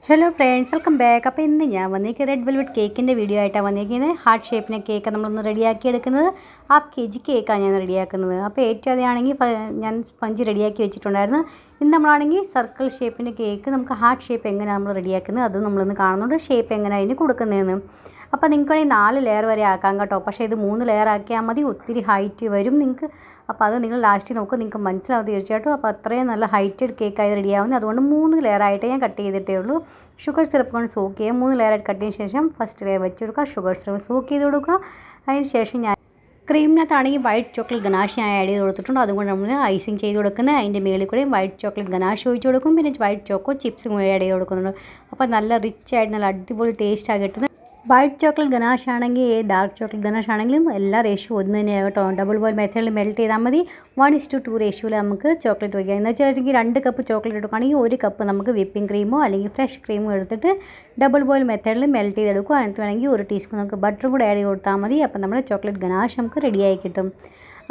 Hello friends, welcome back. അപ്പോൾ ഇന്ന് ഞാൻ വന്നേക്ക് റെഡ് വെൽവെറ്റ് കേക്കിൻ്റെ വീഡിയോ ആയിട്ടാണ് വന്നിരിക്കുന്നത്. ഹാർട്ട് ഷേപ്പിനെ കേക്ക് നമ്മളൊന്ന് റെഡിയാക്കി എടുക്കുന്നത്. 1/2 kg കേക്കാണ് ഞാൻ റെഡിയാക്കുന്നത്. അപ്പോൾ ഏറ്റവും അതാണെങ്കിൽ ഞാൻ സ്പഞ്ച് റെഡിയാക്കി വെച്ചിട്ടുണ്ടായിരുന്നു. ഇന്ന് നമ്മളാണെങ്കിൽ സർക്കിൾ ഷേപ്പിൻ്റെ കേക്ക് നമുക്ക് ഹാർട്ട് ഷേപ്പ് എങ്ങനെയാണ് നമ്മൾ റെഡിയാക്കുന്നത് അതും നമ്മളൊന്ന് കാണുന്നുണ്ട്. ഷേപ്പ് എങ്ങനെ അതിന് കൊടുക്കുന്നതെന്ന്. അപ്പോൾ നിങ്ങൾക്ക് വേണമെങ്കിൽ 4 ലെയർ വരെ ആക്കാം കേട്ടോ. പക്ഷേ ഇത് 3 ലെയർ ആക്കിയാൽ മതി, ഒത്തിരി ഹൈറ്റ് വരും നിങ്ങൾക്ക്. അപ്പോൾ അത് നിങ്ങൾ ലാസ്റ്റ് നോക്കുക, നിങ്ങൾക്ക് മനസ്സിലാവും തീർച്ചയായിട്ടും. അപ്പോൾ അത്രയും നല്ല ഹൈറ്റഡ് കേക്കായി റെഡിയാവുന്നത്. അതുകൊണ്ട് 3 ലെയർ ആയിട്ട് ഞാൻ കട്ട് ചെയ്തിട്ടേ ഉള്ളൂ. ഷുഗർ സിറപ്പ് കൊണ്ട് സോക്ക് ചെയ്യുക. 3 ലെയറായിട്ട് കട്ട് ചെയ്തതിന് ശേഷം ഫസ്റ്റ് ലെയർ വെച്ച് കൊടുക്കുക, ഷുഗർ സിറപ്പ് സോക്ക് ചെയ്ത് കൊടുക്കുക. അതിന് ശേഷം ഞാൻ ക്രീമിനകത്താണെങ്കിൽ വൈറ്റ് ചോക്ലേറ്റ് ഗനാഷ് ഞാൻ ആഡ് ചെയ്ത് കൊടുത്തിട്ടുണ്ട്. അതുകൊണ്ട് നമ്മൾ ഐസിങ് ചെയ്ത് കൊടുക്കുന്നത്. അതിൻ്റെ മേളിൽ കൂടെയും വൈറ്റ് ചോക്ലേറ്റ് ഗനാഷ് ഒഴിച്ച് കൊടുക്കും. പിന്നെ വൈറ്റ് ചോക്കോ ചിപ്സും ആഡ് ചെയ്ത് കൊടുക്കുന്നുണ്ട്. അപ്പോൾ നല്ല റിച്ച് ആയിട്ട് നല്ല അടിപൊളി ടേസ്റ്റാണ് കിട്ടുന്നത്. വൈറ്റ് ചോക്ലേറ്റ് ഗനാഷ് ആണെങ്കിൽ ഡാർക്ക് ചോക്ലേറ്റ് ഗനാഷ് ആണെങ്കിലും എല്ലാ റേഷ്യോ ഒന്ന് തന്നെയാണ് കേട്ടോ. ഡബിൾ ബോയിൽ മെത്തേഡിൽ മെൽറ്റ് ചെയ്താൽ മതി. 1:2 റേഷ്യോയിൽ നമുക്ക് ചോക്ലേറ്റ് വയ്ക്കാം. എന്ന് വെച്ചാൽ 2 കപ്പ് ചോക്ലേറ്റ് എടുക്കുകയാണെങ്കിൽ 1 കപ്പ് നമുക്ക് വിപ്പിംഗ് ക്രീമോ അല്ലെങ്കിൽ ഫ്രഷ് ക്രീമോ എടുത്തിട്ട് ഡബിൾ ബോയിൽ മെത്തേഡിൽ മെൽറ്റ് ചെയ്തെടുക്കുക. അതിനകത്ത് വേണമെങ്കിൽ 1 ടീസ്പൂൺ നമുക്ക് ബട്ടറും കൂടെ ആഡ് ചെയ്ത് കൊടുത്താൽ മതി. അപ്പോൾ നമ്മുടെ ചോക്ലേറ്റ് ഗനാഷ് നമുക്ക് റെഡിയായി കിട്ടും.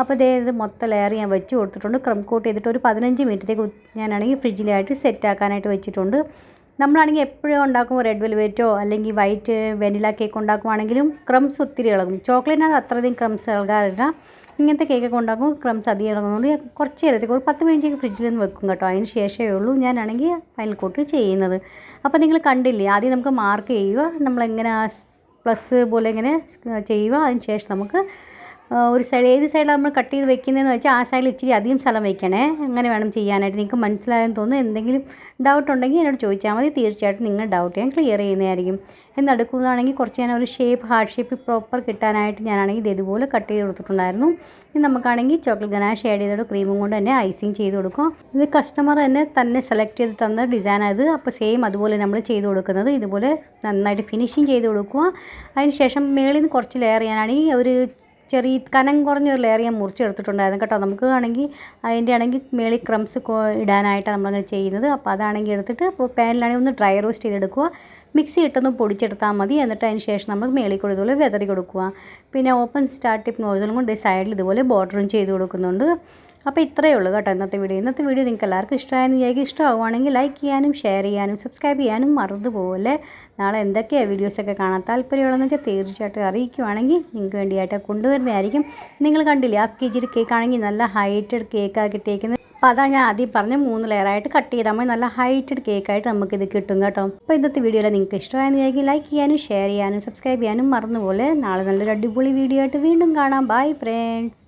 അപ്പോൾ ഇത് മൊത്തം ലെയർ ഞാൻ വെച്ച് കൊടുത്തിട്ടുണ്ട്. ക്രം കോട്ട് ചെയ്തിട്ട് ഒരു 15 മിനിറ്റത്തേക്ക് ഞാനാണെങ്കിൽ ഫ്രിഡ്ജിലായിട്ട് സെറ്റ് ആക്കാനായിട്ട് വെച്ചിട്ടുണ്ട്. നമ്മളാണെങ്കിൽ എപ്പോഴും ഉണ്ടാക്കുമ്പോൾ റെഡ് വെൽവെറ്റോ അല്ലെങ്കിൽ വൈറ്റ് വെനില കേക്ക് ഉണ്ടാക്കുവാണെങ്കിലും ക്രംസ് ഒത്തിരി ഇളകും. ചോക്ലേറ്റിനകത്ത് അത്രയധികം ക്രംസ് ഇളകാറില്ല. ഇങ്ങനത്തെ കേക്കൊക്കെ ഉണ്ടാക്കുമ്പോൾ ക്രംസ് അധികം ഇളകുന്നതുകൊണ്ട് കുറച്ച് നേരത്തേക്ക് ഒരു 10 മിനിറ്റേക്ക് ഫ്രിഡ്ജിൽ നിന്ന് വെക്കും കേട്ടോ. അതിന് ശേഷമേ ഉള്ളൂ ഞാനാണെങ്കിൽ ഫൈനൽ കോട്ട് ചെയ്യുന്നത്. അപ്പോൾ നിങ്ങൾ കണ്ടില്ലേ, ആദ്യം നമുക്ക് മാർക്ക് ചെയ്യുക, നമ്മളെങ്ങനെ പ്ലസ് പോലെ ഇങ്ങനെ ചെയ്യുക. അതിന് ശേഷം നമുക്ക് ഒരു സൈഡ് ഏത് സൈഡിലാണ് നമ്മൾ കട്ട് ചെയ്ത് വെക്കുന്നതെന്ന് വെച്ചാൽ ആ സൈഡിൽ ഇച്ചിരി അധികം സ്ഥലം വെക്കണേ. അങ്ങനെ വേണം ചെയ്യാനായിട്ട്. നിങ്ങൾക്ക് മനസ്സിലായെന്ന് തോന്നുന്നു. എന്തെങ്കിലും ഡൗട്ട് ഉണ്ടെങ്കിൽ എന്നോട് ചോദിച്ചാൽ മതി. തീർച്ചയായിട്ടും നിങ്ങൾ ഡൗട്ട് ഞാൻ ക്ലിയർ ചെയ്യുന്നതായിരിക്കും. എന്നെടുക്കുന്നതാണെങ്കിൽ കുറച്ച് ഞാൻ ഒരു ഷേപ്പ് ഹാർട്ട് ഷേപ്പ് പ്രോപ്പർ കിട്ടാനായിട്ട് ഞാനാണെങ്കിൽ ഇതുപോലെ കട്ട് ചെയ്ത് കൊടുത്തിട്ടുണ്ടായിരുന്നു. ഇനി നമുക്കാണെങ്കിൽ ചോക്ലേറ്റ് ഗനാഷ് ആഡ് ചെയ്തിട്ട് ക്രീമും കൊണ്ട് തന്നെ ഐസിങ് ചെയ്ത് കൊടുക്കും. ഇത് കസ്റ്റമർ തന്നെ സെലക്ട് ചെയ്ത് തന്ന ഡിസൈനായത്. അപ്പോൾ സെയിം അതുപോലെ നമ്മൾ ചെയ്ത് കൊടുക്കുന്നത്. ഇതുപോലെ നന്നായിട്ട് ഫിനിഷിങ് ചെയ്ത് കൊടുക്കുക. അതിന് ശേഷം മേളിൽ നിന്ന് കുറച്ച് ലെയർ ചെയ്യാനാണെങ്കിൽ ഒരു ചെറിയ കനം കുറഞ്ഞൊരു ലെയർ ഞാൻ മുറിച്ചെടുത്തിട്ടുണ്ടായിരുന്നു കേട്ടോ. നമുക്ക് ആണെങ്കിൽ അതിൻ്റെ ആണെങ്കിൽ മേളിൽ ക്രംസ് ഇടാനായിട്ടാണ് നമ്മളങ്ങനെ ചെയ്യുന്നത്. അപ്പോൾ അതാണെങ്കിൽ എടുത്തിട്ട് ഇപ്പോൾ പാനിലാണെങ്കിൽ ഒന്ന് ഡ്രൈ റോസ്റ്റ് ചെയ്തെടുക്കുക. മിക്സി ഇട്ടൊന്ന് പൊടിച്ചെടുത്താൽ മതി. എന്നിട്ട് അതിന് ശേഷം നമ്മൾ മേളിൽ കൂടെ ഇതുപോലെ വെതറി കൊടുക്കുക. പിന്നെ ഓപ്പൺ സ്റ്റാർട്ട് ടിപ്പ് നോസലും കൊണ്ട് സൈഡിൽ ഇതുപോലെ ബോർഡറും ചെയ്ത് കൊടുക്കുന്നുണ്ട്. അപ്പോൾ ഇത്രയേ ഉള്ളൂ കേട്ടോ ഇന്നത്തെ വീഡിയോ നിങ്ങൾക്ക് എല്ലാവർക്കും ഇഷ്ടമായെന്ന് വിചാരിക്കും. ഇഷ്ടമാവുകയാണെങ്കിൽ ലൈക്ക് ചെയ്യാനും ഷെയർ ചെയ്യാനും സബ്സ്ക്രൈബ് ചെയ്യാനും മറന്നുപോലെ. നാളെ എന്തൊക്കെയാണ് വീഡിയോസൊക്കെ കാണാൻ താല്പര്യമുള്ളതെന്ന് വെച്ചാൽ തീർച്ചയായിട്ടും അറിയിക്കുവാണെങ്കിൽ നിങ്ങൾക്ക് വേണ്ടിയിട്ട് കൊണ്ടുവരുന്നതായിരിക്കും. നിങ്ങൾ കണ്ടില്ലേ, 1/2 kg കേക്കാണെങ്കിൽ നല്ല ഹൈറ്റഡ് കേക്കാണ് കിട്ടിയേക്കുന്നത്. അപ്പോൾ അതാണ് ഞാൻ ആദ്യം പറഞ്ഞ 3 ലെയറായിട്ട് കട്ട് ചെയ്താൽ മതി. നല്ല ഹൈറ്റഡ് കേക്കായിട്ട് നമുക്കിത് കിട്ടും കേട്ടോ. അപ്പോൾ ഇന്നത്തെ വീഡിയോയിൽ നിങ്ങൾക്ക് ഇഷ്ടമായെന്ന് വിചാരിക്കും. ലൈക്ക് ചെയ്യാനും ഷെയർ ചെയ്യാനും സബ്സ്ക്രൈബ് ചെയ്യാനും മറന്നുപോലെ. നാളെ നല്ലൊരു അടിപൊളി വീഡിയോ ആയിട്ട് വീണ്ടും കാണാം. Bye friends.